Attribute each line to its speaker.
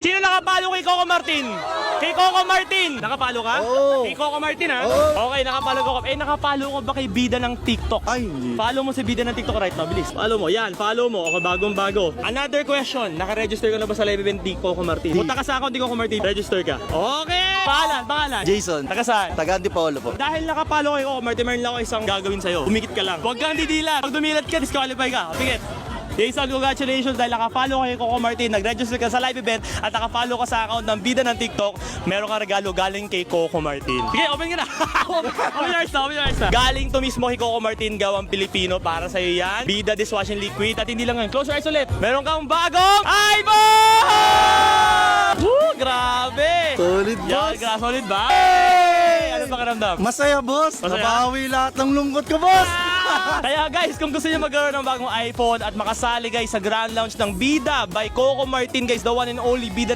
Speaker 1: Sino nakapalo kay Coco Martin? Kay Coco Martin! Nakapalo ka?
Speaker 2: Oo.
Speaker 1: Kay Coco Martin ha?
Speaker 2: Oo.
Speaker 1: Okay, nakapalo ko. Nakapalo ko ba kay bida ng TikTok?
Speaker 2: Ay, hindi.
Speaker 1: Follow mo si bida ng TikTok right now, bilis. Follow mo, yan, follow mo. Ako bagong bago. Another question, naka-register ka na ba sa live event ni Coco Martin? Punta ka sa account ni Coco Martin, register ka. Okay! Pangalan.
Speaker 2: Jason.
Speaker 1: Taga saan?
Speaker 2: Taga Antipolo po.
Speaker 1: Dahil nakapalo kay Coco Martin, meron lang ako isang gagawin sa'yo. Umikit ka lang. Huwag kang didilat. Pag dumilat ka, disqualify ka. Pikit. Jason, congratulations dahil nakafollow kay Coco Martin, nag-register ka sa live event at nakafollow ka sa account ng bida ng TikTok, meron ka regalo galing kay Coco Martin. Sige, open ka na. Open yours na. Galing to mismo kay Coco Martin, gawang Pilipino para sa'yo yan. Bida dishwashing liquid at hindi lang yan. Close your eyes ulit. Meron kang bagong iPhone! Woo! Grabe!
Speaker 2: Solid,
Speaker 1: Yan,
Speaker 2: boss.
Speaker 1: solid ba? Hey! Ano pakiramdam?
Speaker 2: Masaya, boss.
Speaker 1: Masaya?
Speaker 2: Nabawi lahat ng lungkot ko, boss.
Speaker 1: Kaya guys, kung gusto niyo magkaroon ng bagong iPhone at makasali guys sa Grand Launch ng Bida by Coco Martin guys, the one and only Bida